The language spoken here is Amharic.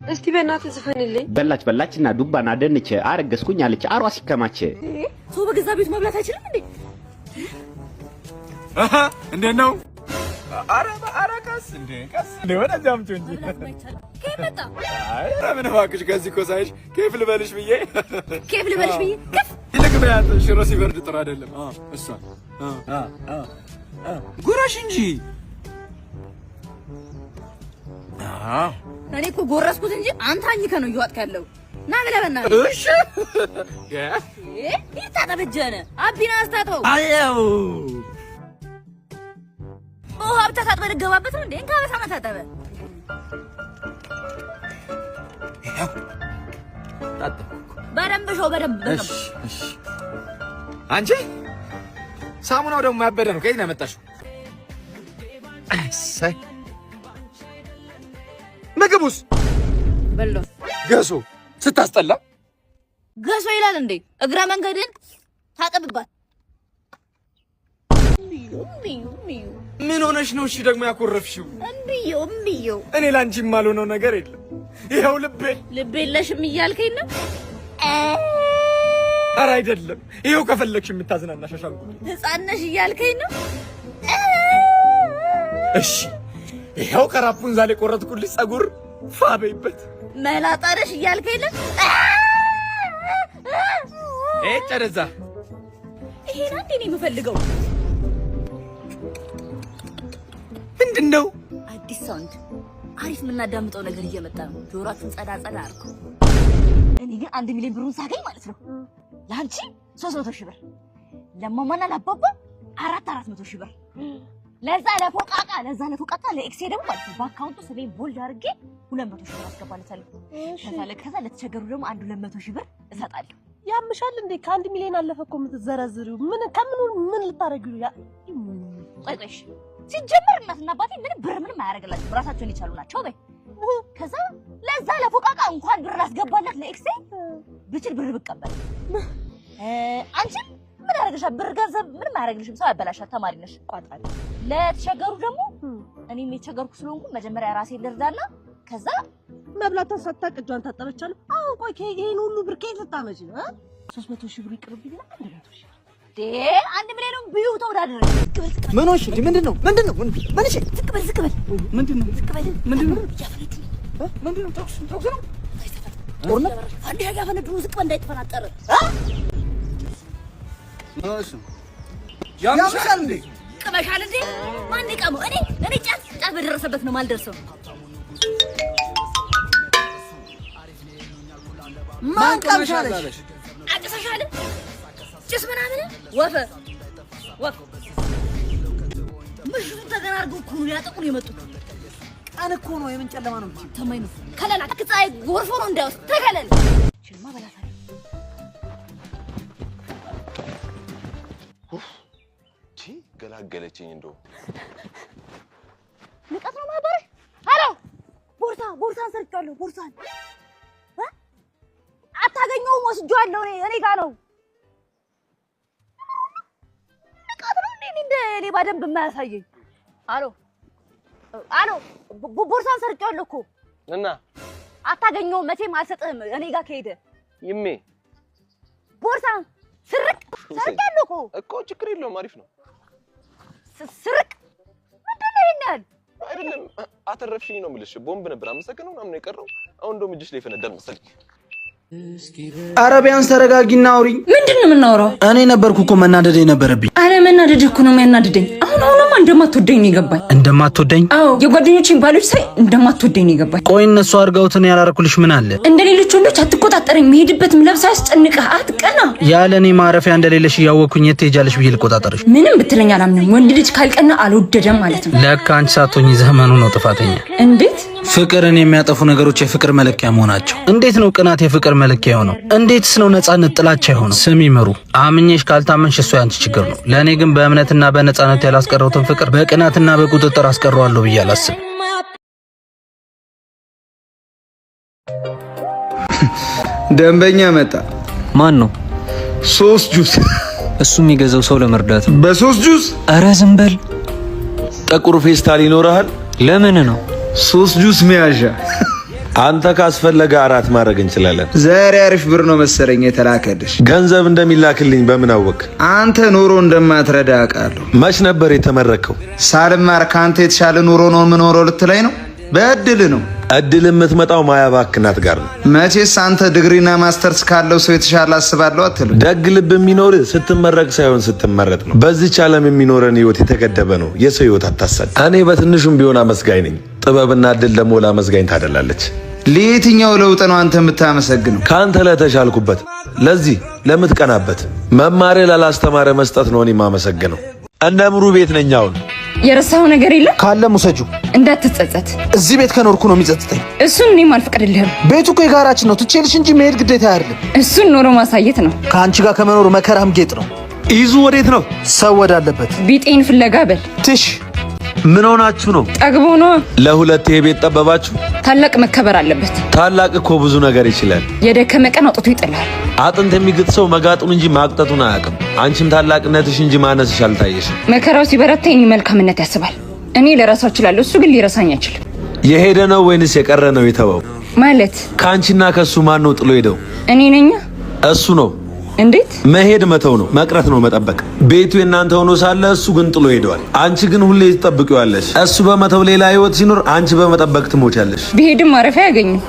እስቲ በእናትህ ዝፈንልኝ። በላችና ዱባና ደንቼ አረገዝኩኝ አለች አሯ ሲከማች። ሰው በገዛ ቤት መብላት አይችልም እንዴ? እንዴት ነው? አረ ቀስ እንዴ ወደዚያ አምጪው እንጂ ከመጣ አይ ምን እባክሽ ከዚህ እኮ ሳይሽ ኬፍ ልበልሽ ብዬ ከፍ ይልቅ በያት ሽሮ ሲበርድ ጥሩ አይደለም። እሷ ጉራሽ እንጂ እኔ እኮ ጎረስኩት እንጂ አንተ አኝከ ነው እየዋጥክ ያለው። ና ብለበና እሺ ይታጠበጀነ አቢና አስታጥበው አየው ሀብታ ታጥበህ ልገባበት ነው እንዴ? እንካ በሳማ ታጠበ በደንብ ሾው በደንብ። እሺ አንቺ ሳሙናው ደግሞ ያበደ ነው። ከየት ነው ያመጣሽው? እሰይ ምግቡስ በሎ ገሶ ስታስጠላ ገሶ ይላል እንዴ? እግረ መንገድን ታጠብባት። ምን ሆነሽ ነው? እሺ ደግሞ ያኮረፍሽው? እምቢዮ እኔ ላንቺ የማልሆነው ነገር የለም። ይኸው ልቤ የለሽም እያልከኝ ነው? ኧረ አይደለም። ይኸው ከፈለግሽ የምታዝናናሽ አሻንጉሊት ሕፃን ነሽ እያልከኝ ነው? እሺ ይኸው ከራፑንዛል የቆረጥኩልሽ ፀጉር ፋበይበት። መላጣ ነሽ እያልከኝ ነው? ጨረዛ ይሄን አንዴ ነው የምፈልገው። ምንድነው? አዲስ ሳውንድ አሪፍ የምናዳምጠው ነገር እየመጣ ነው። ጆሮአችን ጸዳ አድርጎ። እኔ ግን 1 ሚሊዮን ብሩን ሳገኝ ማለት ነው ለአንቺ 300 ሺህ ብር፣ ለማማና ለአባባ 400 ሺህ ብር፣ ለዛ ለፎቃቃ ለኤክሴ ደግሞ ማለት ነው በአካውንቱ ስሜን ቦልድ አድርጌ 200 ሺህ ብር አስገባለታለሁ። ከዛ ለተቸገሩ ደግሞ 200 ሺህ ብር እሰጣለሁ። ያምሻል እንዴ? ከ1 ሚሊዮን አለፈ እኮ የምትዘረዝሪው። ምን ልታረጊው? ቆይሽ ሲጀመር እናትና አባቴ ምንም አያደርግላችሁም፣ ራሳቸውን የቻሉ ናቸው። በይ ከዛ ለዛ ለፎቃቃ እንኳን ብር አስገባለት ለኤክሴ ብችል ብር ብቀበል። አንቺ ምን ያደርግሻል? ብር ገንዘብ ምንም አያደርግልሽም። ሰው ያበላሻል። ተማሪ ነሽ። ቋጣሪ። ለተቸገሩ ደግሞ እኔም የተቸገርኩ ስለሆንኩ መጀመሪያ ራሴን ልርዳና ከዛ መብላት ተሰጣ ቅጇን ታጠበቻለሁ። አዎ ቆይ ይሄን ሁሉ ብር ከየት ልታመጪ ነው? 300 ሺህ ብር ይቅርብኝና 100 ሺህ 1 ሚሊዮን ቢዩ ተወዳደረ። ምን ሆነሽ? ምንድነው? ምን እሺ? ዝቅ በል ምንድነው? ተኩስ ነው? ጦርነት አንዴ ያፈነዱ ዝቅ በል እንዳይተፈናጠረ። ማሽ ያምሻል እንዴ? ቅመሻል እንዴ? ማን ይቀመው? እኔ ጫት በደረሰበት ነው ማልደርሰው። ማን ቀምሻለሽ? አጭሰሻል? ጭስ ምናምን ወፈ ምሽቱ ተገናርገው እኮ ነው ያጠቁን የመጡት። ቀን እኮ ነው። የምን ጨለማ ነው? ተማይ ነው ከለላ ከፀሐይ ጎርፎ ነው እንዳይወስድ ተከለል። ችልማ በላታ ገላገለችኝ። እንደው ንቀት ነው ማባረሽ። ሄሎ ቦርሳን ሰርቄዋለሁ። ቦርሳን አታገኘውም፣ ወስጄዋለሁ። እኔ ጋር ነው። ንቀት ነው እንደ ሌባ ደንብ የማያሳየኝ። አሎ ቦርሳን ሰርቄዋለሁ እኮ እና አታገኘውም። መቼም አልሰጥህም። እኔ ጋር ከሄደ ይሜ ቦርሳን ሰርቄያለሁ እኮ ችግር የለውም። አሪፍ ነው። ስርቅ ምንድን ነው ይሄን ያህል? አይደለም አተረፍሽኝ ነው የምልሽ። ቦምብ ነበር አመሰግነው ምናምን ነው የቀረው። አሁን እንደውም እጅሽ ላይ ፈነዳል መሰለኝ። ኧረ ቢያንስ ተረጋጊና አውሪኝ። ምንድን ነው የምናወራው? እኔ ነበርኩ እኮ መናደድ የነበረብኝ። አረ መናደድ እኮ ነው የሚያናድደኝ። አሁንማ እንደማትወደኝ ነው የገባኝ። እንደማትወደኝ? አዎ የጓደኞቼን ባሎች ሳይ እንደማትወደኝ ነው የገባኝ። ቆይ እነሱ አድርገውት እኔ ያላረኩልሽ ምን አለ? እንደ ሌሎች ወንዶች አትቆጣጠረኝ። የምሄድበትም ለብሳ ያስጨንቅህ አትቀና። ያለ እኔ ማረፊያ እንደሌለሽ እያወኩኝ የት ትሄጃለሽ ብዬ ልቆጣጠርሽ? ምንም ብትለኝ አላምንም። ወንድ ልጅ ካልቀና አልወደደም ማለት ነው። ለካ አንቺ ሳትሆኚ ዘመኑ ነው ጥፋተኛ። እንዴት? ፍቅርን የሚያጠፉ ነገሮች የፍቅር መለኪያ መሆናቸው። እንዴት ነው ቅናት የፍቅር መለኪያ የሆነው? እንዴትስ ነው ነፃነት ጥላቻ የሆነው? ስሚ ምሩ፣ አምኜሽ ካልታመንሽ እሱ ያንቺ ችግር ነው። ለእኔ ግን በእምነትና በነፃነት ያላስቀረውትን ፍቅር በቅናትና በቁጥጥር አስቀረዋለሁ ብዬ አላስብም። ደንበኛ መጣ። ማን ነው? 3 ጁስ። እሱ የሚገዛው ሰው ለመርዳት ነው። በ3 ጁስ? ኧረ ዝም በል። ጥቁር ፌስታል ይኖርሃል? ለምን ነው? 3 ጁስ መያዣ። አንተ ካስፈለገ አራት ማድረግ እንችላለን። ዛሬ አሪፍ ብር ነው መሰለኝ የተላከልሽ። ገንዘብ እንደሚላክልኝ በምን አወቅ? አንተ ኑሮ እንደማትረዳ አውቃለሁ። መች ነበር የተመረከው? ሳልማር ካንተ የተሻለ ኑሮ ነው የምኖረው ልትለኝ ነው? በእድል ነው። እድል የምትመጣው ማያባክናት ጋር ነው። መቼስ አንተ ዲግሪና ማስተርስ ካለው ሰው የተሻለ አስባለሁ አትልም። ደግ ልብ የሚኖር ስትመረቅ ሳይሆን ስትመረጥ ነው። በዚች ዓለም የሚኖረን ህይወት የተገደበ ነው። የሰው ህይወት አታሳድ። እኔ በትንሹም ቢሆን አመስጋኝ ነኝ። ጥበብና እድል ደግሞ ለአመስጋኝ ታደላለች። ለየትኛው ለውጥ ነው አንተ የምታመሰግነው? ከአንተ ለተሻልኩበት፣ ለዚህ ለምትቀናበት፣ መማሬ ላላስተማረ መስጠት ነው እኔ የማመሰግነው። እነ ምሩ ቤት ነኝ አሁን። የረሳው ነገር የለም ካለም ውሰጁ፣ እንዳትጸጸት። እዚህ ቤት ከኖርኩ ነው የሚጸጽተኝ። እሱን እኔም አልፈቅድልህም። ቤቱ እኮ የጋራችን ነው። ትቼልሽ እንጂ መሄድ ግዴታ አይደለም። እሱን ኖሮ ማሳየት ነው። ከአንቺ ጋር ከመኖር መከራም ጌጥ ነው። ይዙ ወዴት ነው? ሰው ወዳለበት ቢጤን ፍለጋ በል። ትሽ ምን ሆናችሁ ነው? ጠግቦ ነው። ለሁለት የቤት ጠበባችሁ። ታላቅ መከበር አለበት። ታላቅ እኮ ብዙ ነገር ይችላል። የደከመ ቀን አውጥቶ ይጥላል። አጥንት የሚግጥ ሰው መጋጡን እንጂ ማቅጠቱን አያውቅም። አንቺም ታላቅነትሽ እንጂ ማነስሽ አልታየሽም። መከራው ሲበረታ የኔ መልካምነት ያስባል። እኔ ልረሳው እችላለሁ፣ እሱ ግን ሊረሳኝ አይችልም። የሄደ ነው ወይንስ የቀረ ነው የተወው? ማለት ከአንቺና ከሱ ማን ነው ጥሎ ሄደው? እኔ ነኝ። እሱ ነው። እንዴት? መሄድ መተው ነው፣ መቅረት ነው መጠበቅ። ቤቱ የእናንተ ሆኖ ሳለ እሱ ግን ጥሎ ሄደዋል። አንቺ ግን ሁሌ ትጠብቂዋለሽ። እሱ በመተው ሌላ ህይወት ሲኖር፣ አንቺ በመጠበቅ ትሞቻለሽ። ቢሄድም ማረፊያ አያገኝም።